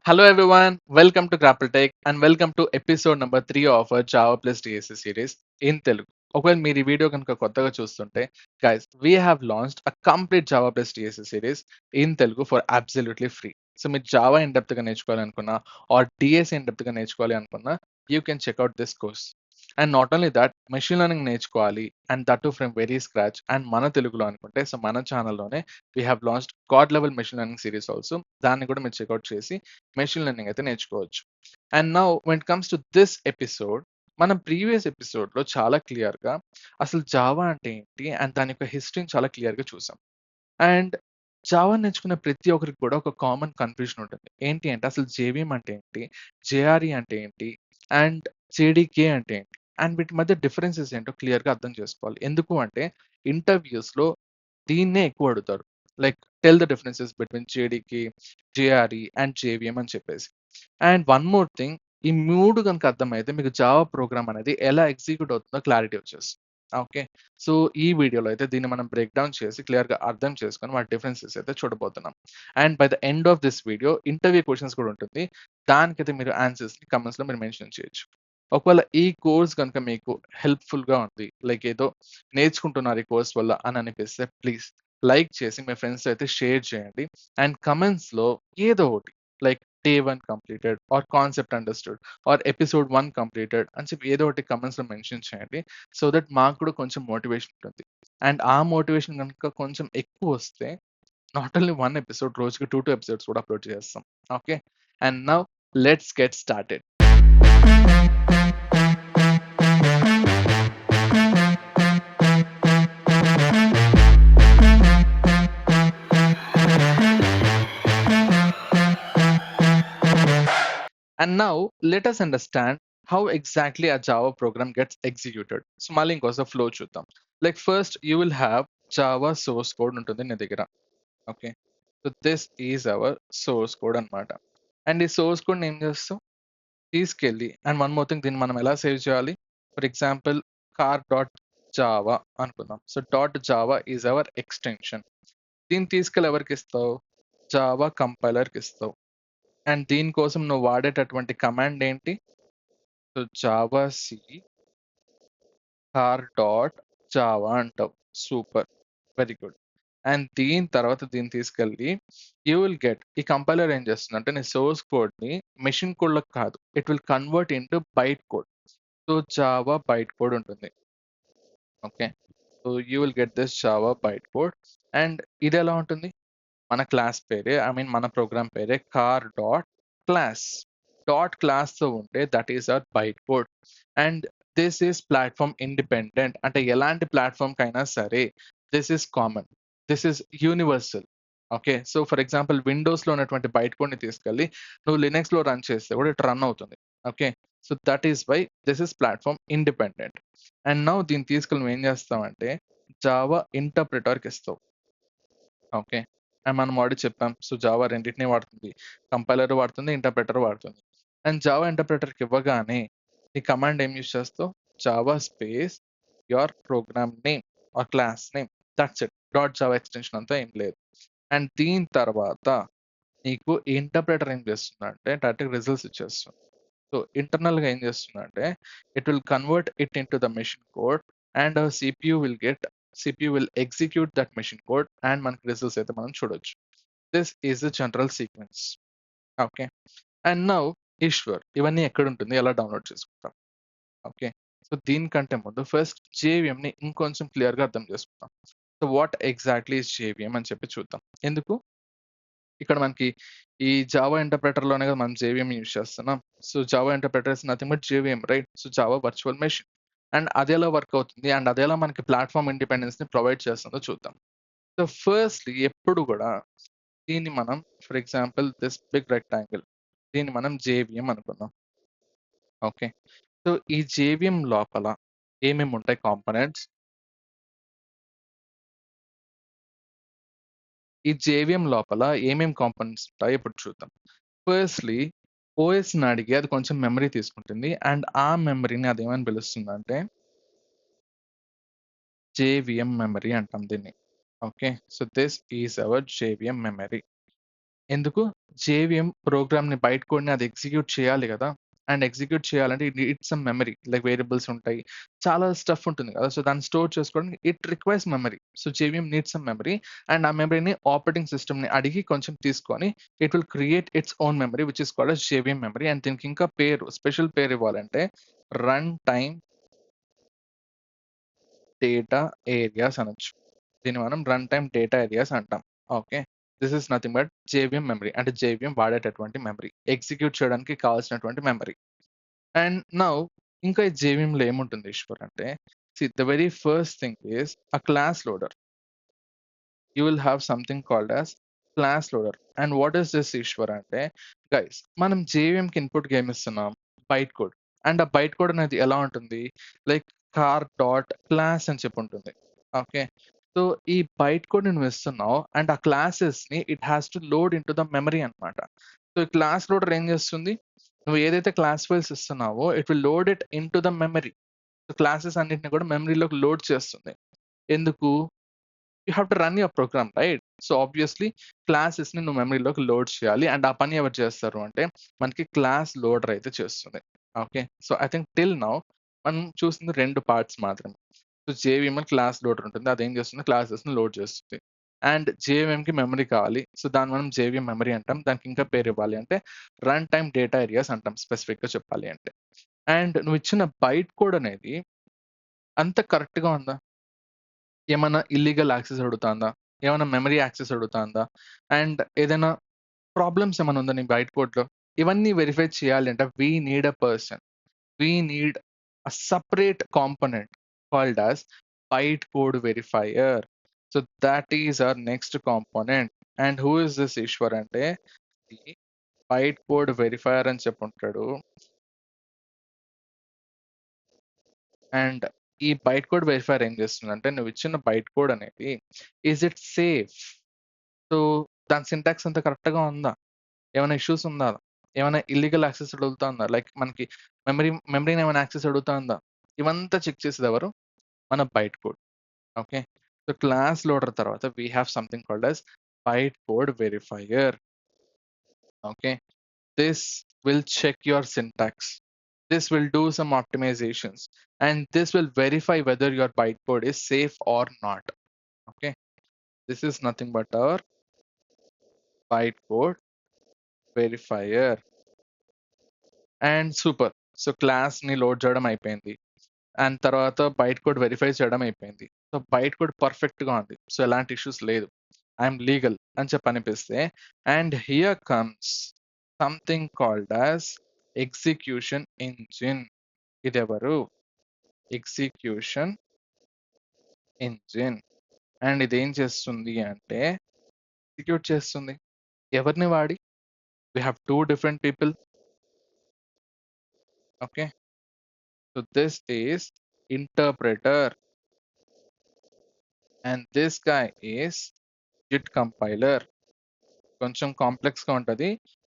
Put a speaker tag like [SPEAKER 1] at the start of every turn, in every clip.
[SPEAKER 1] Hello everyone, welcome to Grapple Tech and welcome to episode number 3 of our Java plus DSA series in Telugu. ఒకవేళ మీరు ఈ video కనుక కొత్తగా చూస్తుంటే guys, we have launched a complete Java plus DSA series in Telugu for absolutely free. So మీరు Java in depth గా నేర్చుకోవాలనుకున్నా or DSA in depth గా నేర్చుకోవాలి అనుకున్నా you can check out this course. And not only that, machine learning నేర్చుకోవాలి and that too from very scratch and మన తెలుగులో అనుకుంటే సో మన ఛానల్లోనే we have launched god level machine learning series also. దాన్ని కూడా మీరు చెక్అవుట్ చేసి మెషిన్ లెర్నింగ్ అయితే నేర్చుకోవచ్చు. And now when it comes to this episode, మనం ప్రీవియస్ ఎపిసోడ్ లో చాలా క్లియర్ గా అసలు జావా అంటే ఏంటి అండ్ దాని యొక్క హిస్టరీని చాలా క్లియర్ గా చూసాం. అండ్ జావా నేర్చుకున్న ప్రతి ఒక్కరికి కూడా ఒక కామన్ కన్ఫ్యూజన్ ఉంటుంది. ఏంటి అంటే అసలు జేవిఎం అంటే ఏంటి, జేఆర్ఈ అంటే ఏంటి, అండ్ జేడీకే అంటే ఏంటి, అండ్ వీటి మధ్య డిఫరెన్సెస్ ఏంటో క్లియర్ గా అర్థం చేసుకోవాలి. ఎందుకు అంటే ఇంటర్వ్యూస్ లో దీన్నే ఎక్కువ అడుగుతారు. Like tell the differences between JDK, JRE and JVM అని చెప్పేసి. అండ్ వన్ మోర్ థింగ్, ఈ మూడు కనుక అర్థమైతే మీకు జావా ప్రోగ్రామ్ అనేది ఎలా ఎగ్జిక్యూట్ అవుతుందో క్లారిటీ వచ్చేస్తుంది. ఓకే, సో ఈ వీడియోలో అయితే దీన్ని మనం బ్రేక్ డౌన్ చేసి క్లియర్ గా అర్థం చేసుకొని వాటి డిఫరెన్సెస్ అయితే చూడబోతున్నాం. And by the end of this video interview questions కూడా ఉంటుంది. దానికైతే మీరు ఆన్సర్స్ ని కమెంట్స్ లో మీరు మెన్షన్ చేయొచ్చు. ఒకవేళ ఈ కోర్స్ కనుక మీకు హెల్ప్ఫుల్ గా ఉంది, లైక్ ఏదో నేర్చుకుంటున్నారు ఈ కోర్స్ వల్ల అని అనిపిస్తే ప్లీజ్ లైక్ చేసి మీ ఫ్రెండ్స్ అయితే షేర్ చేయండి. అండ్ కమెంట్స్ లో ఏదో ఒకటి like day 1 completed or concept understood or episode 1 completed అని చెప్పి ఏదో ఒకటి కమెంట్స్ లో మెన్షన్ చేయండి. సో దట్ మాకు కూడా కొంచెం మోటివేషన్ ఉంటుంది. అండ్ ఆ మోటివేషన్ కనుక కొంచెం ఎక్కువ వస్తే నాట్ ఓన్లీ 1 ఎపిసోడ్, రోజుకి 2 ఎపిసోడ్స్ కూడా అప్లోడ్ చేస్తాం. Okay, and now let's get started. And now let us understand how exactly a Java program gets executed. So మళ్ళీ ఇంకోసారి ఫ్లో చూద్దాం. Like first you will have Java source code ఉంటుంది నీ దగ్గర. Okay, so this is our source code అన్నమాట. And ఈ source code ఏం చేస్తాం, తీసుకెళ్ళి అండ్ వన్ మోర్ థింగ్, దీన్ని మనం ఎలా సేవ్ చేయాలి. For example car dot Java అనుకుందాం. So dot Java is our extension. దీన్ని తీసుకెళ్ళి ఎవరికి ఇస్తావు, జావా కంపైలర్కి ఇస్తావు. అండ్ దీనికోసం నువ్వు వాడేటటువంటి కమాండ్ ఏంటి, so javac car dot Java అంటావు. Super, very good. అండ్ దీని తర్వాత దీన్ని తీసుకెళ్ళి యూ విల్ గెట్, ఈ కంపైలర్ ఏం చేస్తుంది అంటే నీ సోర్స్ కోడ్ ని మెషిన్ కోడ్ లో కాదు, it will convert into byte code. So Java byte code ఉంటుంది. Okay, so you will get this Java byte code. And ఇది ఎలా ఉంటుంది, మన క్లాస్ పేరే, ఐ మీన్ మన ప్రోగ్రామ్ పేరే car dot class. Dot class తో ఉంటే that is our byte code. And this is platform independent, అంటే ఎలాంటి ప్లాట్ఫామ్ కైనా సరే this is common, this is universal. Okay, so for example Windows లో ఉన్నటువంటి బైట్ కోడ్ ని తీసుకెళ్ళి నువ్వు లినక్స్ లో రన్ చేస్తే కూడా ఇట్ రన్ అవుతుంది. Okay, so that is why this is platform independent. And now దీన్ని తీసుకెళ్ళి నువ్వు ఏం చేస్తావంటే జావా ఇంటర్ప్రిటర్ కి ఇస్తావు. ఓకే, అండ్ మనం ఆల్రెడీ చెప్పాం, సో జావా రెండింటిని వాడుతుంది, కంపైలర్ వాడుతుంది, ఇంటర్ప్రెటర్ వాడుతుంది. అండ్ జావా ఇంటర్ప్రెటర్కి ఇవ్వగానే ఈ కమాండ్ ఏం యూస్ చేస్తావు, Java space your program name or class name, that's it. Dot Java extension అంతా ఏం లేదు. అండ్ దీని తర్వాత నీకు ఇంటర్ప్రెటర్ ఏం చేస్తుందంటే డైరెక్ట్ రిజల్ట్స్ ఇచ్చేస్తుంది. సో ఇంటర్నల్ గా ఏం చేస్తుందంటే it will convert it into the machine code and CPU will get, CPU will execute that machine code and మనకి రిజల్ట్స్ అయితే మనం చూడొచ్చు. This is the general sequence. Okay, and now Eshwar, ఇవన్నీ ఎక్కడ ఉంటుంది, ఎలా డౌన్లోడ్ చేసుకుంటాం. ఓకే, సో దీనికంటే ముందు ఫస్ట్ జేవిఎం ని ఇంకొంచెం క్లియర్ గా అర్థం చేసుకుందాం. So what exactly is JVM అని చెప్పి చూద్దాం. ఎందుకు, ఇక్కడ మనకి ఈ జావా ఇంటర్ప్రెటర్ లోనే కదా మనం జేవిఎం యూజ్ చేస్తున్నాం. So Java interpreter is nothing but JVM, right. So Java virtual machine. And అది ఎలా వర్క్ అవుతుంది అండ్ అది ఎలా మనకి ప్లాట్ఫామ్ ఇండిపెండెన్స్ ని ప్రొవైడ్ చేస్తుందో చూద్దాం. సో ఫస్ట్లీ ఎప్పుడు కూడా దీన్ని మనం, for example this big rectangle, దీన్ని మనం జేవిఎం అనుకుందాం. ఓకే, సో ఈ జేవిఎం లోపల ఏమేమి ఉంటాయి కాంపోనెంట్స్, ఈ జేవిఎం లోపల ఏమేమి కాంపోనెంట్స్ ఉంటాయి ఇప్పుడు చూద్దాం. ఫస్ట్లీ ఓఎస్ని అడిగి అది కొంచెం మెమరీ తీసుకుంటుంది అండ్ ఆ మెమరీని అది ఏమని పిలుస్తుంది, జేవిఎం మెమరీ అంటాం దీన్ని. Okay, so this is our JVM memory. ఎందుకు? జేవీఎం ప్రోగ్రామ్‌ని బైట్ కోడ్‌ని అది ఎగ్జిక్యూట్ చేయాలి గదా! అండ్ ఎగ్జిక్యూట్ చేయాలంటే it needs some memory. Like variables ఉంటాయి. చాలా స్టఫ్ ఉంటుంది కదా! సో, దాన్ని స్టోర్ చేసుకోవడానికి it requires memory. So, JVM needs some memory and ఆ మెమరీని ఆపరేటింగ్ సిస్టమ్‌ని అడిగి కొంచెం తీసుకొని it will create its own memory which is called as JVM memory and దీనికి ఇంకా పేరు స్పెషల్ పేరు ఇవ్వాలంటే రన్ టైమ్ డేటా ఏరియాస్ అనొచ్చు. దీన్ని మనం రన్ టైమ్ డేటా ఏరియాస్ అంటాం. Okay. This is nothing but JVM memory. అంటే జేవీఎం వాడేటటువంటి మెమరీ. ఎగ్జిక్యూట్ చేయడానికి కావాల్సినటువంటి మెమరీ. అండ్ నౌ ఇంకా ఈ జేవీఎంలో ఏముంటుంది ఈశ్వర్ అంటే, the very first thing is a class loader. You will have something called as class loader. And what is this Eshwar అంటే, guys మనం జేవీఎంకి ఇన్పుట్ గేమ్ ఇస్తున్నాం బైట్ కోడ్. అండ్ ఆ బైట్ కోడ్ అనేది ఎలా ఉంటుంది? లైక్ కార్ డాట్ క్లాస్ అని చెప్పి ఉంటుంది. ఓకే. సో ఈ బైట్ కోడ్ నువ్వు ఇస్తున్నావు అండ్ ఆ క్లాసెస్ ని it has to load into the memory అన్నమాట. సో ఈ క్లాస్ లోడర్ ఏం చేస్తుంది? నువ్వు ఏదైతే క్లాస్ ఫైల్స్ ఇస్తున్నావో it will load it into the memory. So classes అన్నిటిని కూడా మెమరీలోకి లోడ్ చేస్తుంది. ఎందుకు? You have to run your program right. So obviously classes ని నువ్వు మెమరీలోకి లోడ్ చేయాలి అండ్ ఆ పని ఎవరు చేస్తారు అంటే మనకి క్లాస్ లోడర్ అయితే చేస్తుంది. Okay. So I think till now మనం చూసింది రెండు పార్ట్స్ మాత్రమే. సో జేవీఎం క్లాస్ లోడర్ ఉంటుంది. అదేం చేస్తుంది? క్లాసెస్ ని లోడ్ చేస్తుంది. అండ్ జేవీఎం కి మెమరీ కావాలి. సో దాన్ని మనం జేవీఎం మెమరీ అంటాం. దానికి ఇంకా పేరు ఇవ్వాలి అంటే రన్ టైమ్ డేటా ఏరియాస్ అంటాం స్పెసిఫిక్ గా చెప్పాలి అంటే. అండ్ నువ్వు ఇచ్చిన బైట్ కోడ్ అనేది అంత కరెక్ట్ గా ఉందా? ఏమన్నా ఇల్లీగల్ యాక్సెస్ అడుగుతాందా? ఏమన్నా మెమరీ యాక్సెస్ అడుగుతాందా? అండ్ ఏదైనా ప్రాబ్లమ్స్ ఏమన్నా ఉందా నీ బైట్ కోడ్‌లో? ఇవన్నీ వెరిఫై చేయాలి అంటే we need a person. We need a separate component called as byte code verifier. So that is our next component. And who is this Ishwar అంటే ది బైట్ కోడ్ వెరిఫైయర్ అని చెప్పుంటాడు. అండ్ ఈ byte code verifier ఏం చేస్తుందంటే నువ్వు ఇచ్చిన byte code అనేది is it safe? So, దాని సింటాక్స్ అంతా కరెక్ట్‌గా ఉందా? ఏమైనా ఇష్యూస్ ఉందా? ఏమైనా ఇల్లీగల్ యాక్సెస్ అడుగుతా ఉందా? లైక్ మనకి మెమరీని ఏమైనా యాక్సెస్ అడుగుతా ఉందా? ఇవంతా చెక్ చేసేదెవరు? మన byte code. Okay. So, class loader తర్వాత we have something called as byte code verifier. Okay. This will check your syntax. This will do some optimizations and this will verify whether your bytecode is safe or not. Okay. This is nothing but our bytecode verifier. And super. So క్లాస్‌ని load చేయడం అయిపోయింది. And తర్వాత byte code verify చేయడం అయిపోయింది. So byte code పర్ఫెక్ట్‌గా ఉంది. So ఎలాంటి issues లేదు. ఐ యామ్ లీగల్ అని చెప్పి అనిపిస్తే and here comes something called as execution engine. ఇదెవరు? Execution engine. అండ్ ఇదేం చేస్తుంది అంటే ఎగ్జిక్యూట్ చేస్తుంది. ఎవరిని వాడి? We have 2 different people. Okay. So this is interpreter and this guy is JIT compiler. కొంచెం కాంప్లెక్స్‌గా ఉంటది.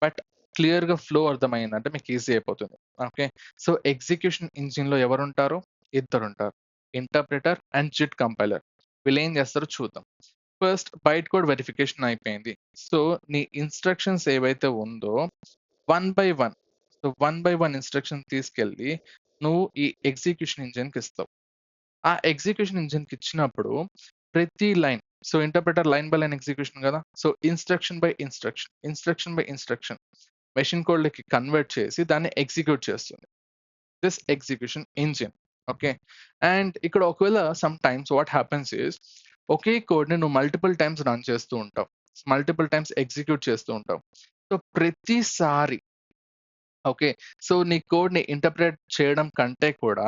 [SPEAKER 1] బట్ క్లియర్‌గా ఫ్లో అర్థమైందంటే మీకు ఈజీ అయిపోతుంది. ఓకే. సో ఎగ్జిక్యూషన్ ఇంజిన్‌లో ఎవరుంటారు? ఇద్దరుంటారు. Interpreter and JIT compiler. వీళ్ళేం చేస్తారో చూద్దాం. ఫస్ట్ బైట్ కోడ్ వెరిఫికేషన్ అయిపోయింది. సో నీ ఇన్‌స్ట్రక్షన్స్ ఏవైతే ఉందో one by one. So one by one instruction తీసుకెళ్ళి నువ్వు ఈ ఎగ్జిక్యూషన్ ఇంజిన్‌కి ఇస్తావు. ఆ ఎగ్జిక్యూషన్ ఇంజిన్‌కి ఇచ్చినప్పుడు ప్రతి line so interpreter line by line execution కదా! So instruction by instruction, instruction by instruction machine కోడ్‌లోకి కన్వర్ట్ చేసి దాన్ని ఎగ్జిక్యూట్ చేస్తుంది. This execution engine. Okay. And ఇక్కడ ఒకవేళ sometimes what happens is ఒకే కోడ్‌ని నువ్వు మల్టిపుల్ టైమ్స్ రన్ చేస్తూ ఉంటావు. మల్టిపుల్ టైమ్స్ ఎగ్జిక్యూట్ చేస్తూ ఉంటావు. సో ప్రతిసారి ఓకే. సో నీ కోడ్‌ని ఇంటర్ప్రెట్ చేయడం కంటే కూడా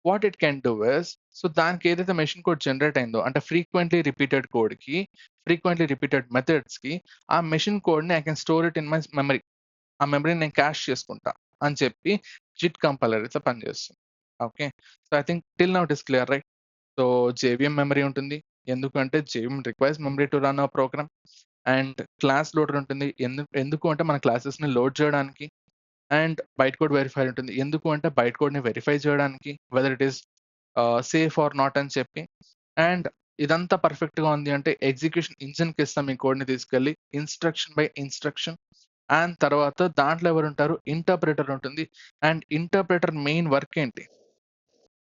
[SPEAKER 1] what it can do is so దానికి ఏదైతే మెషిన్ కోడ్ జనరేట్ అయిందో అంటే ఫ్రీక్వెంట్‌లీ రిపీటెడ్ కోడ్‌కి, ఫ్రీక్వెంట్‌లీ రిపీటెడ్ మెథడ్స్‌కి ఆ మెషిన్ కోడ్‌ని I can store it in my memory. ఆ మెమరీని నేను క్యాష్ చేసుకుంటా అని చెప్పి జిట్ కంపైలర్ ఇట్లా పనిచేస్తుంది. Okay. So I think till now it is clear right? So JVM memory ఉంటుంది. ఎందుకంటే JVM requires memory to run our program. And class loader ఉంటుంది. ఎందుకు అంటే మన క్లాసెస్‌ని లోడ్ చేయడానికి. అండ్ బైట్ కోడ్ వెరిఫైయర్ ఉంటుంది. ఎందుకు అంటే బైట్ కోడ్‌ని వెరిఫై చేయడానికి whether it is safe or not అని చెప్పి. అండ్ ఇదంతా పర్ఫెక్ట్‌గా ఉంది అంటే ఎగ్జిక్యూషన్ ఇంజిన్‌కి ఇస్తాం ఈ కోడ్‌ని తీసుకెళ్ళి ఇన్‌స్ట్రక్షన్ బై ఇన్‌స్ట్రక్షన్. అండ్ తర్వాత దాంట్లో ఎవరుంటారు? ఇంటర్ప్రిటర్ ఉంటుంది. అండ్ ఇంటర్ప్రిటర్ మెయిన్ వర్క్ ఏంటి?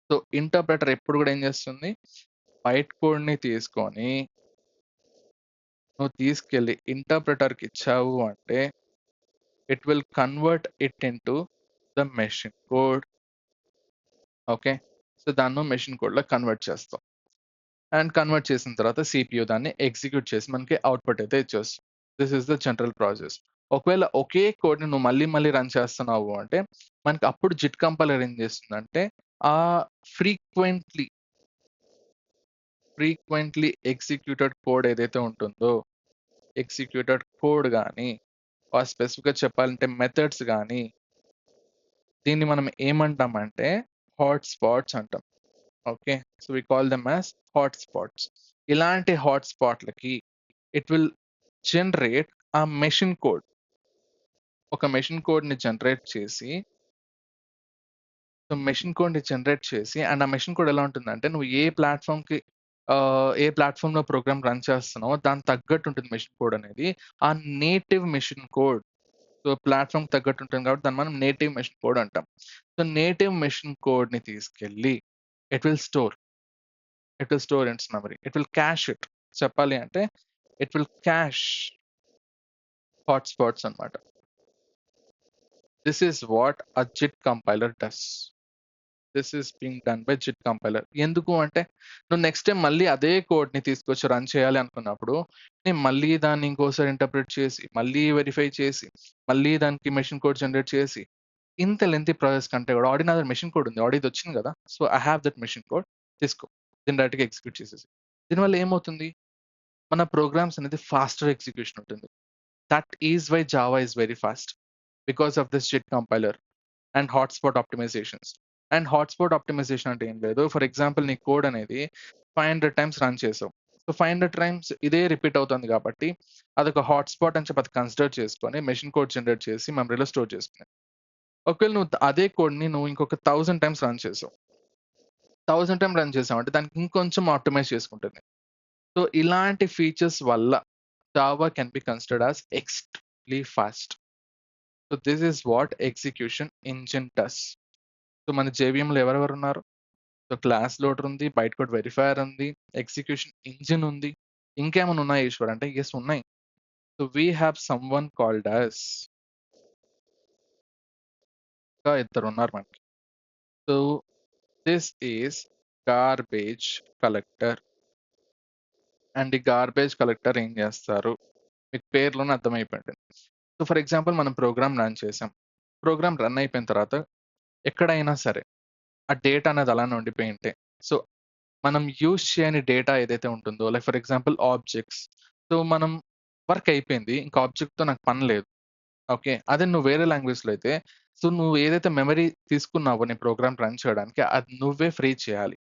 [SPEAKER 1] సో, ఇంటర్ప్రిటర్ ఎప్పుడు గూడా ఏం చేస్తుంది? బైట్ కోడ్‌ని తీసుకొని నువ్వు తీసుకెళ్ళి ఇంటర్ప్రిటర్‌కి ఇచ్చావు అంటే it will convert it into the machine code. Okay. So, దాన్ని నువ్వు మెషిన్ కోడ్‌లో కన్వర్ట్ చేస్తావు. అండ్ కన్వర్ట్ చేసిన తర్వాత సిపియు దాన్ని ఎగ్జిక్యూట్ చేసి మనకి అవుట్‌పుట్ అయితే ఇచ్చేస్తుంది. This is the general process. ఒకవేళ ఒకే కోడ్‌ని నువ్వు మళ్ళీ మళ్ళీ రన్ చేస్తున్నావు అంటే మనకి అప్పుడు జిట్ కంపైలర్ ఏం చేస్తుందంటే ఆహ్, ఫ్రీక్వెంట్‌లీ ఎగ్జిక్యూటెడ్ కోడ్ ఏదైతే ఉంటుందో, ఎగ్జిక్యూటెడ్ కోడ్ గాని, స్పెసిఫిక్‌గా చెప్పాలంటే మెథడ్స్ గాని, దీన్ని మనం ఏమంటామంటే హాట్‌స్పాట్స్ అంటాం. Okay. So, we call them as hotspots. ఇలాంటి హాట్‌స్పాట్‌లకి ఇట్ విల్ జనరేట్ ఆ మెషిన్ కోడ్. ఒక మెషిన్ కోడ్‌ని జనరేట్ చేసి, సో, మెషిన్ కోడ్‌ని జనరేట్ చేసి అండ్ ఆ మెషిన్ కోడ్ ఎలా ఉంటుందంటే నువ్వు ఏ ప్లాట్‌ఫార్మ్‌లో ప్రోగ్రామ్ రన్ చేస్తున్నావో దానికి తగ్గట్టు ఉంటుంది మెషిన్ కోడ్ అనేది. ఆ నేటివ్ మెషిన్ కోడ్. సో, ప్లాట్‌ఫార్మ్‌కి తగ్గట్టు ఉంటుంది కాబట్టి దాన్ని మనం నేటివ్ మెషిన్ కోడ్ అంటాం. సో, నేటివ్ మెషిన్ కోడ్‌ని తీసుకెళ్ళి it will store. It will store in it's memory. It will cash it. చెప్పాలి అంటే ఇట్ విల్ క్యాష్ హాట్‌స్పాట్స్ అన్నమాట. This is what a JIT compiler does. This is being done by JIT compiler. ఎందుకు అంటే నువ్వు next time మళ్ళీ అదే కోడ్‌ని తీసుకొచ్చి రన్ చేయాలి అనుకున్నప్పుడు, నేను మళ్ళీ దాన్ని ఇంకోసారి ఇంటర్ప్రిట్ చేసి, మళ్ళీ వెరిఫై చేసి, మళ్ళీ దానికి మెషిన్ కోడ్ జనరేట్ చేసి, ఇంత లెంగ్తీ ప్రాసెస్ కంటే కూడా ఆల్రెడీ నా దగ్గర మెషిన్ కోడ్ ఉంది. ఆల్రెడీ ఇది వచ్చింది కదా! So, I have that machine code. తీసుకో. దీన్ని డైరెక్ట్‌గా ఎగ్జిక్యూట్ చేసేసేయి. దీనివల్ల ఏమవుతుంది? మన ప్రోగ్రామ్స్ అనేది ఫాస్టర్ ఎగ్జిక్యూషన్ ఉంటుంది. That is why Java is very fast. Because of this JIT compiler. And hotspot optimisations. And hotspot optimisation అంటే ఏం లేదు. ఫర్ ఎగ్జాంపుల్ నీ కోడ్ అనేది 500 టైమ్స్ రన్ చేసావు. సో, 500 టైమ్స్ ఇదే రిపీట్ అవుతుంది కాబట్టి అదొక హాట్‌స్పాట్ అని చెప్పి అది కన్సిడర్ చేసుకొని మెషిన్ కోడ్ జనరేట్ చేసి మెమరీలో స్టోర్ చేసుకునేది. ఒకవేళ నువ్వు అదే కోడ్‌ని నువ్వు ఇంకొక 1000 టైమ్స్ రన్ చేసావు. 1000 టైమ్ రన్ చేసావంటే దానికి ఇంకొంచెం ఆప్టిమైజ్ చేసుకుంటుంది. సో, ఇలాంటి ఫీచర్స్ వల్ల Java can be considered as extremely fast. So, this is what execution engine does. So, మన జేవీఎంలో ఎవరెవరున్నారు? సో, క్లాస్ లోడర్ ఉంది, బైట్ కోడ్ వెరిఫైయర్ ఉంది, ఎగ్జిక్యూషన్ ఇంజిన్ ఉంది. ఇంకేమైనా ఉన్నాయా ఈశ్వర్ అంటే యెస్ ఉన్నాయి. So, we have someone called as ఇంకా ఇద్దరున్నారు మనకి. So, this is garbage collector. And ఈ గార్బేజ్ కలెక్టర్ ఏం చేస్తారు? మీకు పేరులోనే అర్థమైపోయింటుంది. సో, ఫర్ ఎగ్జాంపుల్ మనం ప్రోగ్రామ్ రన్ చేసాం. ప్రోగ్రామ్ రన్ అయిపోయిన తర్వాత ఎక్కడైనా సరే ఆ డేటా అనేది అలానే ఉండిపోయి ఉంటే, సో, మనం యూజ్ చేయని డేటా ఏదైతే ఉంటుందో like for example objects. So, మనం వర్క్ అయిపోయింది. ఇంకా ఆబ్జెక్ట్‌తో నాకు పని లేదు. ఓకే. అదే నువ్వు వేరే లాంగ్వేజ్‌లో అయితే సో, నువ్వు ఏదైతే మెమరీ తీసుకున్నావో నీ ప్రోగ్రామ్ రన్ చేయడానికి అది నువ్వే ఫ్రీ చేయాలి.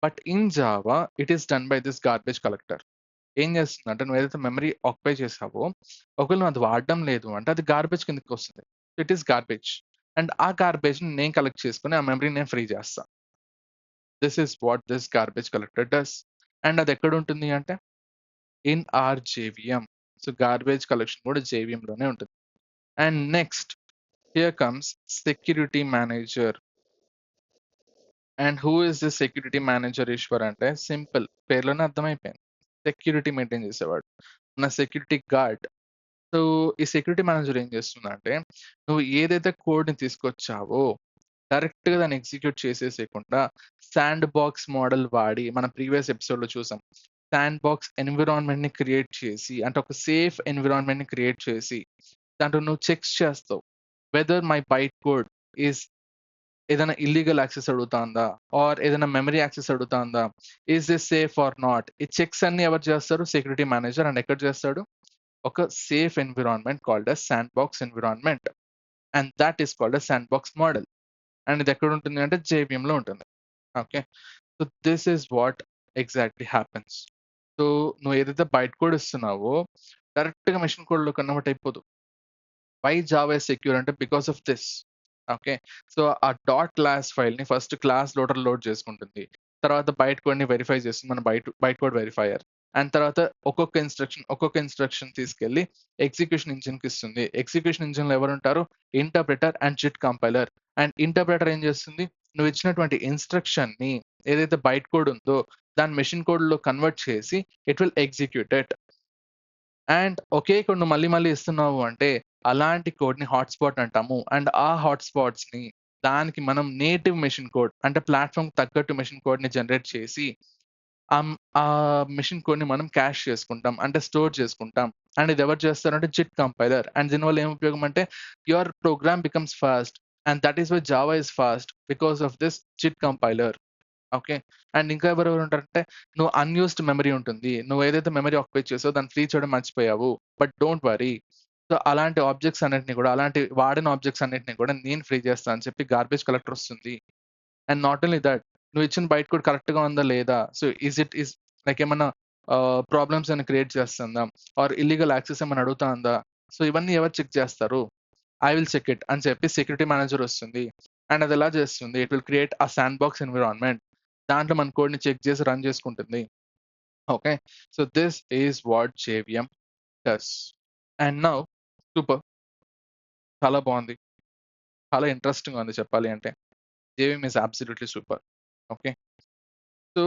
[SPEAKER 1] But in Java it is done by this garbage collector. ఏం చేస్తుందంటే నువ్వేదైతే మెమరీ ఆక్యుపై చేసావో ఒకవేళ నువ్వు అది వాడడం లేదు అంటే అది గార్బేజ్ కిందకొస్తుంది. It is garbage. అండ్ ఆ గార్బేజ్‌ని నేను కలెక్ట్ చేసుకొని ఆ మెమరీని నేను ఫ్రీ చేస్తా. This is what this garbage collector does. And అది ఎక్కడుంటుంది అంటే in our JVM. So, garbage collection కూడా జేవీఎంలోనే ఉంటుంది. And next here comes security manager. And who is this security manager Eshwar అంటే సింపుల్ పేరులోనే అర్థమైపోయింది. సెక్యూరిటీ మెయింటైన్ చేసేవాడు. మన సెక్యూరిటీ గార్డ్. సో, ఈ సెక్యూరిటీ మేనేజర్ ఏం చేస్తుందంటే నువ్వు ఏదైతే కోడ్‌ని తీసుకొచ్చావో డైరెక్ట్‌గా దాన్ని ఎగ్జిక్యూట్ చేసేసేయకుండా శాండ్ బాక్స్ మోడల్ వాడి మనం ప్రీవియస్ ఎపిసోడ్‌లో చూసాం. శాండ్ బాక్స్ ఎన్విరాన్మెంట్‌ని క్రియేట్ చేసి అంటే ఒక సేఫ్ ఎన్విరాన్మెంట్‌ని క్రియేట్ చేసి దాంట్లో నువ్వు చెక్స్ చేస్తావు. Whether my byte code is ఏదైనా ఇల్లీగల్ యాక్సెస్ అడుగుతాందా? ఆర్ ఏదైనా మెమరీ యాక్సెస్ అడుగుతాందా? Is this safe or not? ఈ చెక్స్ అన్నీ ఎవరు చేస్తారు? Security manager. అండ్ ఎక్కడ చేస్తాడు? ఒక safe environment called as sandbox environment. And that is called as sandbox model. And ఇది ఎక్కడ ఉంటుంది అంటే జేవీఎంలో ఉంటుంది. Okay. So, this is what exactly happens. So, నువ్వు ఏదైతే బైట్ కోడ్ ఇస్తున్నావో డైరెక్ట్‌గా మెషిన్ కోడ్‌లో కన్వర్ట్ అయిపోదు. వై జావా ఇస్ సెక్యూర్ అంటే because of this. Okay. So, ఆ డాట్ క్లాస్ ఫైల్‌ని ఫస్ట్ క్లాస్ లోడర్ లోడ్ చేసుకుంటుంది. తర్వాత బైట్ కోడ్‌ని వెరిఫై చేస్తుంది మన బైట్ కోడ్ వెరిఫైయర్. అండ్ తర్వాత ఒక్కొక్క ఇన్‌స్ట్రక్షన్ తీసుకెళ్ళి ఎగ్జిక్యూషన్ ఇంజిన్‌కి ఇస్తుంది. ఎగ్జిక్యూషన్ ఇంజిన్‌లో ఎవరుంటారు? Interpreter and JIT compiler. And interpreter ఏం చేస్తుంది? నువ్వు ఇచ్చినటువంటి ఇన్‌స్ట్రక్షన్‌ని ఏదైతే బైట్ కోడ్ ఉందో దాన్ని మెషిన్ కోడ్‌లో కన్వర్ట్ చేసి it will execute it. And okay code నువ్వు మళ్ళీ మళ్ళీ ఇస్తున్నావు అంటే అలాంటి కోడ్‌ని హాట్‌స్పాట్ అంటాము. అండ్ ఆ హాట్‌స్పాట్స్‌ని దానికి మనం నేటివ్ మెషిన్ కోడ్ అంటే ప్లాట్‌ఫార్మ్‌కి తగ్గట్టు మెషిన్ కోడ్‌ని జనరేట్ చేసి ఆ మెషిన్ కోడ్‌ని మనం క్యాష్ చేసుకుంటాం. అంటే స్టోర్ చేసుకుంటాం. అండ్ ఇది ఎవరు చేస్తారంటే JIT కంపైలర్. అండ్ దీనివల్ల ఏం ఉపయోగం అంటే your program becomes fast and that is why Java is fast because of this JIT compiler. Okay. And ఇంకా ఎవరెవరు ఉంటారంటే నువ్వు అన్‌యూజ్డ్ మెమరీ ఉంటుంది. నువ్వు ఏదైతే మెమరీ ఆక్యుపై చేసావో దాన్ని ఫ్రీ చేయడం మర్చిపోయావు. But don't worry. సో, అలాంటి ఆబ్జెక్ట్స్ అన్నిటిని కూడా అలాంటి వాడిన ఆబ్జెక్ట్స్ అన్నిటిని కూడా నేను ఫ్రీ చేస్తా అని చెప్పి గార్బేజ్ కలెక్టర్ వస్తుంది. అండ్ నాట్ ఓన్లీ థట్ నువ్వు ఇచ్చిన బైట్ కోడ్ కరెక్ట్‌గా ఉందా లేదా? సో, ఈస్ లైక్ ఏమన్నా ప్రాబ్లమ్స్ ఏమైనా క్రియేట్ చేస్తుందా? ఆర్ ఇల్లీగల్ యాక్సెస్ ఏమైనా అడుగుతా ఉందా? సో, ఇవన్నీ ఎవరు చెక్ చేస్తారు? ఐ విల్ చెక్ ఇట్ అని చెప్పి సెక్యూరిటీ మేనేజర్ వస్తుంది. అండ్ అది ఎలా చేస్తుంది? It will create a sandbox environment. దాంట్లో మన కోడ్‌ని చెక్ చేసి రన్ చేసుకుంటుంది. Okay. So, this is what JVM does. And now super. చాలా బావుంది. చాలా ఇంట్రెస్టింగ్‌గా ఉంది చెప్పాలి అంటే. JVM is absolutely super. Okay. So,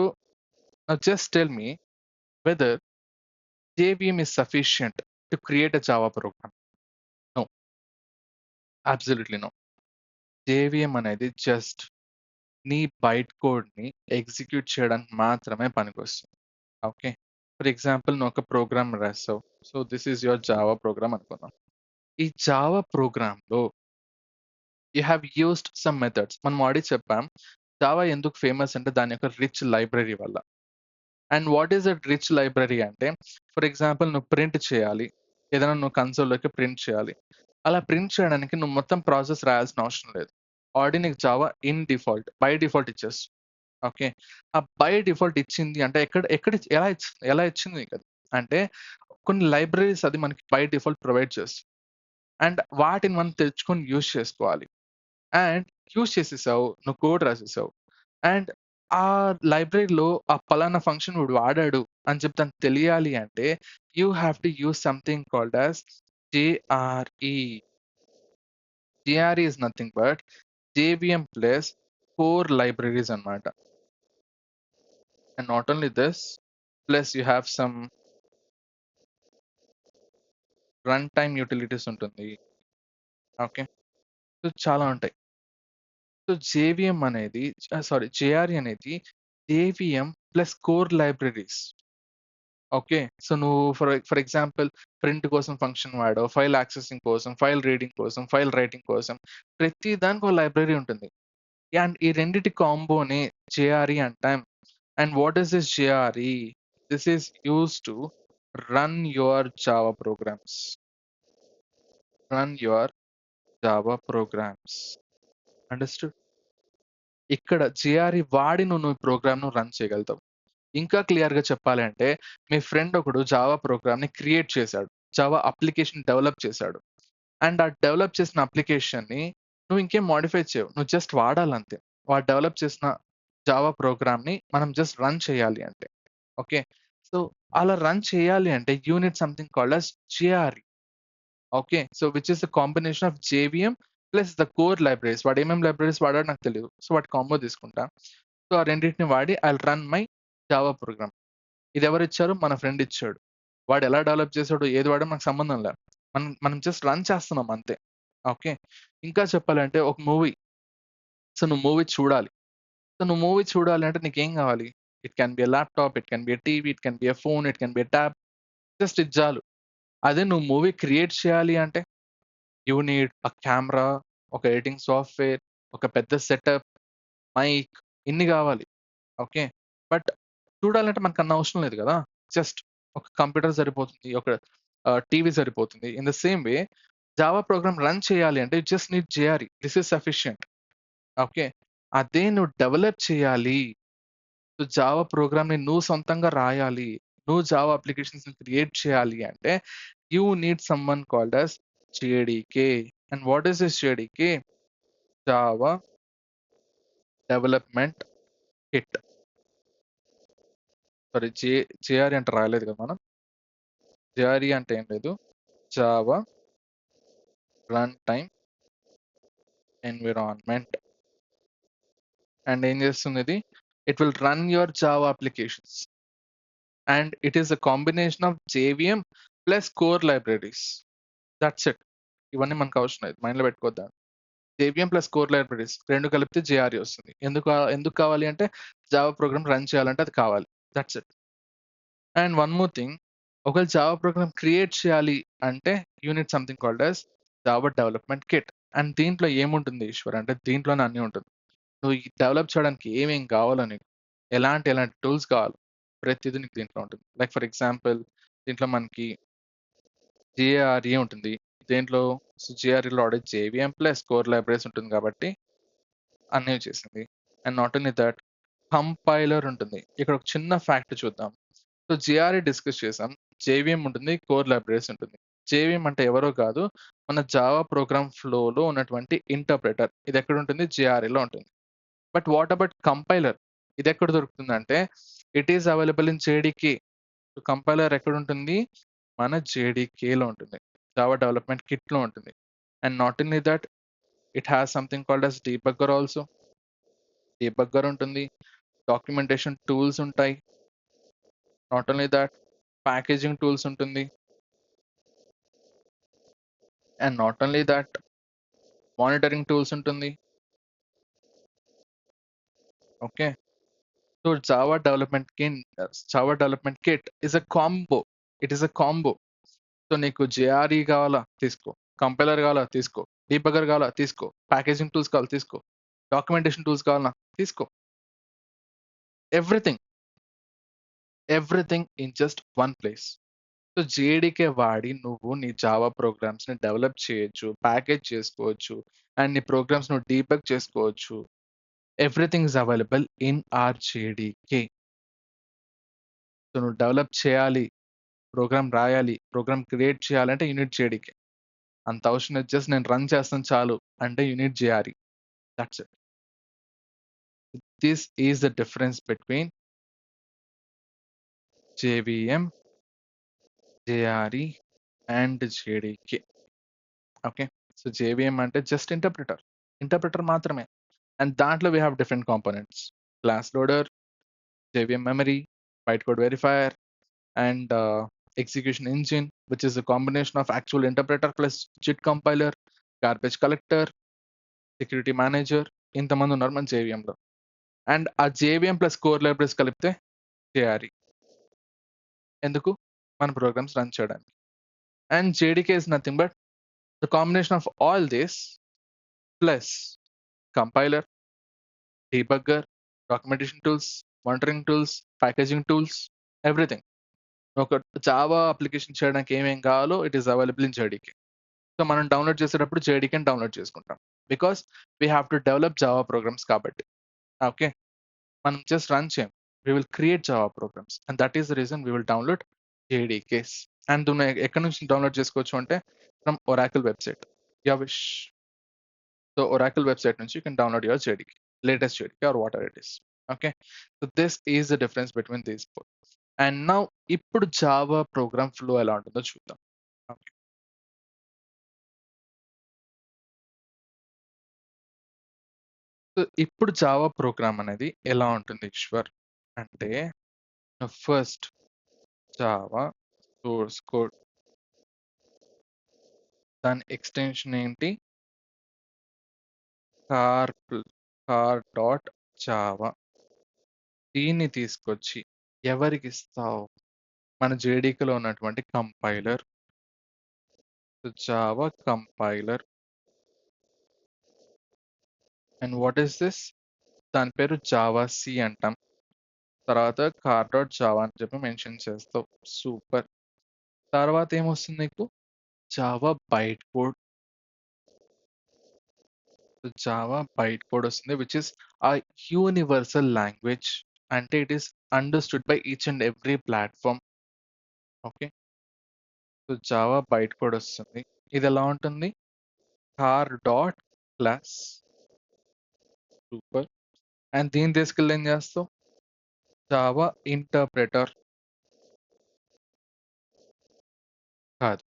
[SPEAKER 1] now just tell me whether JVM is sufficient to create a Java program. No, absolutely no. JVM అనేది just నీ byte కోడ్‌ని ఎగ్జిక్యూట్ చేయడానికి మాత్రమే పనికొస్తుంది. ఓకే. ఫర్ ఎగ్జాంపుల్ నువ్వు ఒక ప్రోగ్రామ్ రాసావు. So, this is your Java programme అనుకుందాం. ఈ జావా ప్రోగ్రామ్‌లో you have used some methods. మనం ఆల్రెడీ చెప్పాం. జావా ఎందుకు ఫేమస్ అంటే దాని యొక్క రిచ్ లైబ్రరీ వల్ల. And what is that rich library అంటే ఫర్ ఎగ్జాంపుల్ నువ్వు ప్రింట్ చేయాలి. ఏదైనా నువ్వు కన్సోల్‌లోకి ప్రింట్ చేయాలి. అలా ప్రింట్ చేయడానికి నువ్వు మొత్తం ప్రాసెస్ రాయాల్సిన అవసరం లేదు. ఆల్రెడీ నీకు జావా బై డిఫాల్ట్ ఇచ్చేస్తుంది. ఓకే. ఆ బై డిఫాల్ట్ ఇచ్చింది అంటే ఎక్కడ ఎక్కడ ఎలా ఇచ్చింది నీకది? అంటే కొన్ని లైబ్రరీస్ అది మనకి బై డిఫాల్ట్ ప్రొవైడ్ చేస్తుంది. అండ్ వాటిని మనం తెచ్చుకొని యూజ్ చేసుకోవాలి. అండ్ యూజ్ చేసేసావు. నువ్వు కోడ్ రాసేసావు. అండ్ ఆ లైబ్రరీలో ఆ పలానా ఫంక్షన్ వీడు వాడాడు అని చెప్పి తనకు తెలియాలి అంటే you have to use something called as JRE. JRE is nothing but JVM plus core libraries అన్నమాట. And not only this plus you have some run time utilities ఉంటుంది. ఓకే. సో, చాలా ఉంటాయి. సో, జేవీఎం అనేది JRE అనేది JVM plus core libraries. Okay. So, నువ్వు for example print కోసం function వాడావు. File accessing కోసం, ఫైల్ రీడింగ్ కోసం, ఫైల్ రైటింగ్ కోసం ప్రతి దానికి ఒక లైబ్రరీ ఉంటుంది. అండ్ ఈ రెండిటి కాంబోనే జేఆర్‌ఈ అంటాం. And what is this JRE? This is used to run your Java programmes. Run your Java programmes. Understood? ఇక్కడ జేఆర్‌ఈ వాడి నువ్వు ప్రోగ్రామ్‌ను రన్ చేయగలుగుతావు. ఇంకా క్లియర్‌గా చెప్పాలి అంటే, మీ ఫ్రెండ్ ఒకడు జావా ప్రోగ్రామ్‌ని క్రియేట్ చేశాడు. జావా అప్లికేషన్ డెవలప్ చేశాడు. అండ్ ఆ డెవలప్ చేసిన అప్లికేషన్‌ని నువ్వు ఇంకేం మోడిఫై చేయవు. నువ్వు జస్ట్ వాడాలంతే. వాడు డెవలప్ చేసిన జావా ప్రోగ్రామ్‌ని మనం జస్ట్ రన్ చేయాలి అంతే. ఓకే. సో, అలా రన్ చేయాలి అంటే you need something called as JRE. Okay. So, which is the combination of JVM plus the core libraries. వాడు ఏమేం లైబ్రరీస్ వాడాడో నాకు తెలీదు. సో, వాటి కాంబో తీసుకుంటా. సో, ఆ రెండిటిని వాడి I will run my Java program. ఇదెవరిచ్చారు? మన ఫ్రెండ్ ఇచ్చాడు. వాడు ఎలా డెవలప్ చేసాడో, ఏది వాడాడో మనకు సంబంధం లే. మనం మనం జస్ట్ రన్ చేస్తున్నాం అంతే. ఓకే. ఇంకా చెప్పాలంటే ఒక మూవీ. సో, నువ్వు మూవీ చూడాలి. సో, నువ్వు మూవీ చూడాలి అంటే నీకేం కావాలి? It can be a laptop, it can be a TV, it can be a phone, it can be a tab. Just ఇది చాలు. అదే నువ్వు మూవీ క్రియేట్ చేయాలి అంటే యూ నీడ్ అ కెమెరా, ఒక ఎడిటింగ్ సాఫ్ట్‌వేర్, ఒక పెద్ద సెటప్, మైక్ ఇన్ని కావాలి. ఓకే. బట్ చూడాలంటే మనకన్ని అవసరం లేదు గదా! జస్ట్ ఒక కంప్యూటర్ సరిపోతుంది. ఒక టీవీ సరిపోతుంది. In the same way Java program run చేయాలి అంటే you just need JRE. This is sufficient. Okay. అదే నువ్వు డెవలప్ చేయాలి. సో, జావా ప్రోగ్రామ్‌ని నువ్వు సొంతంగా రాయాలి. నువ్వు జావా అప్లికేషన్స్‌ని క్రియేట్ చేయాలి అంటే you need someone called as JDK. And what is this JDK? Java development kit. Sorry JRE అంటే రాయలేదు కదా మనం. జేఆర్ఈ అంటే ఏం లేదు, Java run time environment. And ఏం చేస్తుంది ఇది? It will run your Java applications and it is a combination of JVM plus core libraries. That's it. ఇవన్నీ మనకు అవసరం లేదు, మైండ్లో పెట్టుకోద్దాం. జేవిఎం ప్లస్ కోర్ లైబ్రరీస్ రెండు కలిపితే జేఆర్ఈ వస్తుంది. ఎందుకు కావాలి అంటే జావా ప్రోగ్రామ్ రన్ చేయాలంటే అది కావాలి. That's it. And one more thing, ఒకవేళ జావా ప్రోగ్రామ్ క్రియేట్ చేయాలి అంటే unit something called as Java development kit. And దీంట్లో ఏముంటుంది ఈశ్వర్ అంటే దీంట్లోనే అన్నీ ఉంటుంది. నువ్వు డెవలప్ చేయడానికి ఏమేం కావాలో నీకు, ఎలాంటి టూల్స్ కావాలి, ప్రతిదీ నీకు దీంట్లో ఉంటుంది. లైక్ ఫర్ ఎగ్జాంపుల్ దీంట్లో మనకి జిఏఆర్ఈ ఉంటుంది. దేంట్లో జిఆర్ఈలో ఆడే జేవిఎం ప్లస్ కోర్ లైబ్రరీస్ ఉంటుంది కాబట్టి అన్నీ చేసింది. And not only that, compiler ఉంటుంది. ఇక్కడ ఒక చిన్న ఫ్యాక్ట్ చూద్దాం. సో జిఆర్ఈ డిస్కస్ చేసాం, జేవిఎం ఉంటుంది, కోర్ లైబ్రరీస్ ఉంటుంది. జేవిఎం అంటే ఎవరో కాదు, మన జావా ప్రోగ్రామ్ ఫ్లోలో ఉన్నటువంటి ఇంటర్ప్రెటర్. ఇది ఎక్కడ ఉంటుంది? జిఆర్ఈలో ఉంటుంది. But what about compiler? ఇది ఎక్కడ దొరుకుతుందంటే it is available in JDK. Compiler ఎక్కడ ఉంటుంది? మన జేడీకేలో ఉంటుంది, జావా డెవలప్మెంట్ కిట్లో ఉంటుంది. And not only that, it has something called as debugger also. Debugger ఉంటుంది, డాక్యుమెంటేషన్ టూల్స్ ఉంటాయి. Not only that, packaging tools ఉంటుంది. And not only that, monitoring tools ఉంటుంది. Okay, so Java development kit is a combo. It is a combo. So నీకు JRE కావాలా తీసుకో, compiler కావాలా తీసుకో, debugger కావాలా తీసుకో, ప్యాకేజింగ్ టూల్స్ కావాలా తీసుకో, డాక్యుమెంటేషన్ టూల్స్ కావాలా తీసుకో. Everything in just one place. So JDK వాడి నువ్వు నీ జావా ప్రోగ్రామ్స్ ని డెవలప్ చేయొచ్చు, ప్యాకేజ్ చేసుకోవచ్చు, అండ్ నీ ప్రోగ్రామ్స్ నువ్వు డీబగ్ చేసుకోవచ్చు. Everything is available in our JDK. So నువ్వు డెవలప్ చేయాలి, ప్రోగ్రామ్ రాయాలి, ప్రోగ్రామ్ క్రియేట్ చేయాలంటే యూనిట్ జేడీకే. అంత అవసరం లేదు, జస్ట్ నేను రన్ చేస్తాను చాలు అంటే you need JRE. That's it. This is the difference between JVM, JRE and JDK. Okay, so JVM అంటే జస్ట్ ఇంటర్ప్రిటర్ మాత్రమే. అండ్ దాంట్లో we have different components: class loader, JVM memory, byte code verifier, and execution engine, which is a combination of actual interpreter plus JIT compiler, garbage collector, security manager. ఇంతమంది ఉన్నారు మన జేవిఎంలో. And ఆ JVM plus core libraries కలిపితే JRE. ఎందుకు? మన programmes run చేయడానికి. And JDK is nothing but the combination of all this plus compiler, debugger, documentation tools, monitoring tools, packaging tools, everything. ఒక Java application చేయడానికి ఏమేం కావాలో it is available in JDK. So మనం download చేసేటప్పుడు జేడీకేని download చేసుకుంటాం, because we have to develop Java programmes కాబట్టి. Okay, మనం just run చేయం, we will create Java programs, and that is the reason we will download JDKs. And ఎక్కడి నుంచి download చేసుకోవచ్చు అంటే from Oracle website, yeah wish. So Oracle website నుంచి you can download your JDK, latest JDK or whatever it is. Okay, so this is the difference between these both. And now ఇప్పుడు Java program flow ఎలా ఉంటుందో చూద్దాం. Okay, so ఇప్పుడు Java program అనేది ఎలా ఉంటుంది ఈశ్వర్ అంటే, ఫస్ట్ జావా సోర్స్ కోడ్, దాని ఎక్స్టెన్షన్ ఏంటి? Car dot Java. దీన్ని తీసుకొచ్చి ఎవరికి ఇస్తావు? మన జేడీకేలో ఉన్నటువంటి compiler, Java compiler. And what is this? దాని పేరు జావా సి అంటాం. తర్వాత కార్ డాట్ జావా అని చెప్పి మెన్షన్ చేస్తావు. సూపర్. తర్వాత ఏమొస్తుంది నీకు? Java byte code. Java byte code వస్తుంది, which is a universal language. అంటే it is understood by each and every platform. Okay, so Java byte code వస్తుంది. ఇది ఎలా ఉంటుంది? Car dot class. Super. And దీన్ని తీసుకెళ్ళి ఏం చేస్తావు? జావా ఇంటర్ప్రెటర్ కాదు.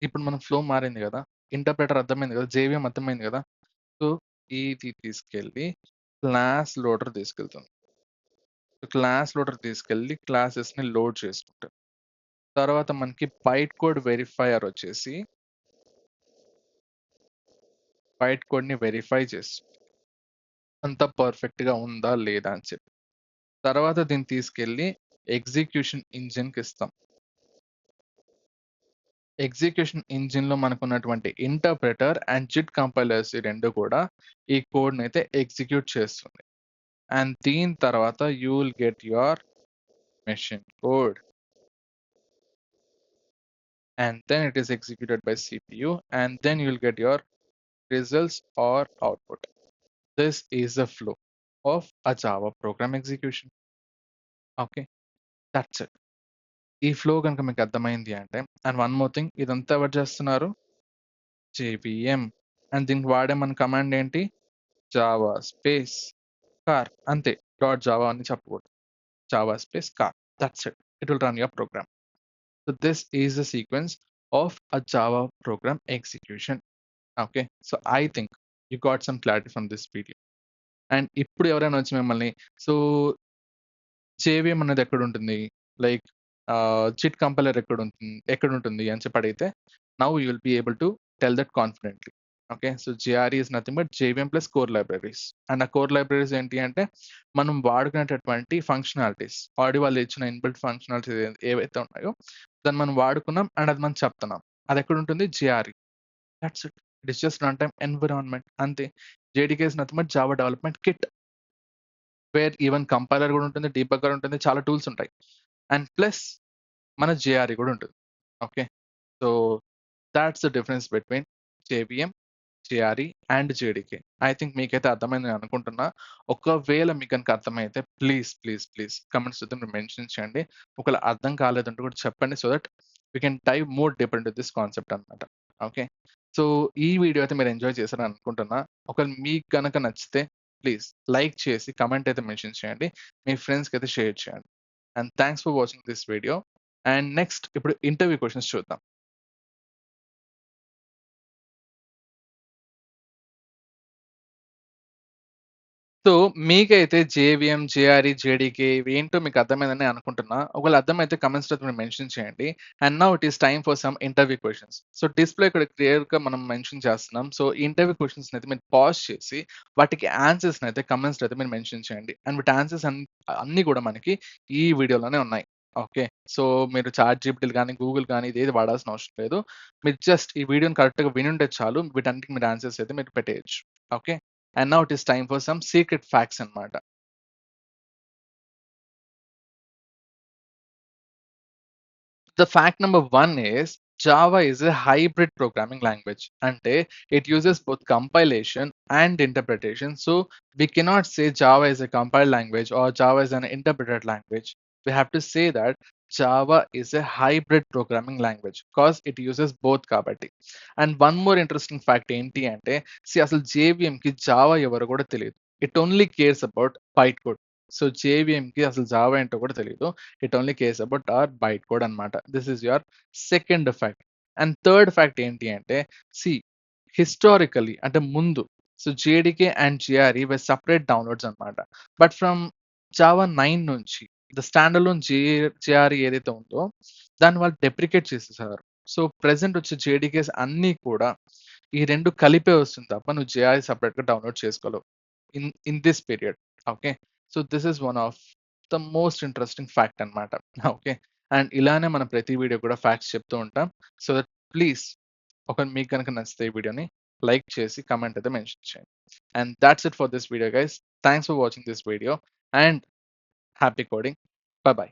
[SPEAKER 1] ఇప్పుడు మనం ఫ్లో మారింది గదా! ఇంటర్ప్రెటర్ అర్థమైంది గదా! జేవీఎం అర్థమైంది గదా! సో, ఇది తీసుకెళ్ళి క్లాస్ లోడర్ తీసుకెళ్తుంది. క్లాస్ లోడర్ తీసుకెళ్ళి క్లాసెస్‌ని లోడ్ చేసుకుంటది. తర్వాత మనకి బైట్ కోడ్ వెరిఫైయర్ వచ్చేసి బైట్ కోడ్‌ని వెరిఫై చేస్తుంది. అంతా పర్ఫెక్ట్‌గా ఉందా? లేదా? అని చెప్పి. తర్వాత దీన్ని తీసుకెళ్ళి ఎగ్జిక్యూషన్ ఇంజిన్‌కిస్తాం. ఎగ్జిక్యూషన్ ఇంజిన్‌లో మనకున్నటువంటి ఇంటర్ప్రెటర్ అండ్ జిట్ కంపైలర్స్ ఈ 2 కూడా ఈ కోడ్‌నైతే ఎగ్జిక్యూట్ చేస్తుంది. అండ్ దీని తర్వాత you will get your machine code. And then it is executed by CPU, and then you will get your results or output. This is the flow of a Java program execution. Okay, that's it. ఈ flow కనుక మీకు అర్థమైంది అంటే and one more thing ఇదంతా ఎవరు చేస్తున్నారు JVM and దీనికి వాడే మన కమాండ్ ఏంటి జావా స్పేస్ కార్ అంతే డాట్ జావా అని చెప్పకూడదు Java space car that's it it will run your program so this is the sequence of a Java program execution okay so I think you got some clarity from this video and ఇప్పుడు ఎవరైనా వచ్చి మిమ్మల్ని so JVM అనేది ఎక్కడుంటుంది? Like chit compiler ఎక్కడుంటుంది అని చెప్పి అడిగితే, now you will be able to tell that confidently. Okay. So JRE is nothing but JVM plus core libraries. And ఆ కోర్ లైబ్రరీస్ ఏంటి అంటే, మనం వాడుకునేటటువంటి ఫంక్షనాలిటీస్. ఆల్రెడీ వాళ్ళు ఇచ్చిన ఇన్‌బిల్ట్ ఫంక్షనాలిటీస్ ఏవైతే ఉన్నాయో, దాన్ని మనం వాడుకున్నాం అండ్ అది మనం చెప్తున్నాం. అదెక్కడుంటుంది? JRE. That's it. It is just run time environment అంతే. JDK is nothing but Java development kit. Where even compiler గూడా ఉంటుంది, డీబగ్గర్ ఉంటుంది. చాలా టూల్స్ ఉంటాయి. అండ్ ప్లస్ మన జేఆర్‌ఈ గూడా ఉంటుంది. Okay. So, thoughts the difference between JVM, JRE and JDK. I think మీకైతే అర్థమైందని అనుకుంటున్నా. ఒకవేళ మీకు గనుక అర్థమైతే ప్లీజ్ కామెంట్స్ రూపంలో మీరు మెన్షన్ చేయండి. ఒకవేళ అర్థం కాలేదంటే కూడా చెప్పండి. So that we can dive more deeper into this concept అన్నమాట. ఓకే. సో, ఈ వీడియో అయితే మీరు ఎంజాయ్ చేశారని అనుకుంటున్నా. ఒకవేళ మీకు గనక నచ్చితే ప్లీజ్ లైక్ చేసి కామెంట్ అయితే మెన్షన్ చేయండి. మీ ఫ్రెండ్స్‌కైతే షేర్ చేయండి. And thanks for watching this video. And next ఇప్పుడు ఇంటర్వ్యూ క్వెషన్స్ చూద్దాం. సో, మీకైతే జేవీఎం, జేఆర్‌ఈ, జేడీకే ఇవేంటో మీకు అర్థమైందని అనుకుంటున్నా. ఒకవేళ అర్థమైతే కామెంట్స్‌లో మీరు మెన్షన్ చేయండి. And now it is time for some interview questions. So, display ఇక్కడ క్లియర్‌గా మనం మెన్షన్ చేస్తున్నాం. సో, ఈ ఇంటర్వ్యూ క్వెషన్స్‌నైతే మీరు పాజ్ చేసి వాటికి ఆన్సర్స్‌నైతే కామెంట్స్‌లో అయితే మీరు మెన్షన్ చేయండి. అండ్ వీటి ఆన్సర్స్ అన్నీ కూడా మనకి ఈ వీడియోలోనే ఉన్నాయి. ఓకే. సో, మీరు చాట్‌జీపీటీలు గానీ, గూగుల్ గానీ ఇదేది వాడాల్సిన అవసరం లేదు. మీరు జస్ట్ ఈ వీడియోని కరెక్ట్‌గా వినుంటే చాలు. వీటన్నిటికి మీరు ఆన్సర్స్ అయితే మీరు పెట్టేయొచ్చు. Okay. And now it is time for some secret facts అన్నమాట. The fact number one is Java is a hybrid programming language. Ante it uses both compilation and interpretation. So we cannot say Java is a compiled language or Java is an interpreted language. We have to say that Java is a hybrid programming language because it uses both kabatti. And one more interesting fact ఏంటి అంటే see అసలు JVM కి Java ఎవరో కూడా తెలియదు. It only cares about bytecode. So JVM కి అసలు Java ఏంటో కూడా తెలియదు. It only cares about our byte code అనమాట. This is your second fact. And third fact ఏంటి అంటే సి హిస్టారికల్లీ అంటే ముందు so JDK and JRE were separate downloads అనమాట. బట్ ఫ్రమ్ జావా 9 నుంచి ద స్టాండ్ అలోన్ జిఆర్ఈ ఏదైతే ఉందో దాన్ని వాళ్ళు డెప్రికేట్ చేసేసారు. సో ప్రెసెంట్ వచ్చే జేడీకేస్ అన్నీ కూడా ఈ 2 కలిపే వస్తుంది తప్ప నువ్వు జేఆర్ఈ సెపరేట్‌గా డౌన్లోడ్ చేసుకోలేవు. In this period. Okay. So this is one of the most interesting fact అన్నమాట. ఓకే. అండ్ ఇలానే మనం ప్రతి వీడియో కూడా ఫ్యాక్ట్స్ చెప్తూ ఉంటాం. సో దట్ ప్లీజ్ ఒకవేళ మీకు గనుక నచ్చితే ఈ వీడియోని లైక్ చేసి కామెంట్ అయితే మెన్షన్ చేయండి. And that's it for this video guys. Thanks for watching this video and happy coding. By by.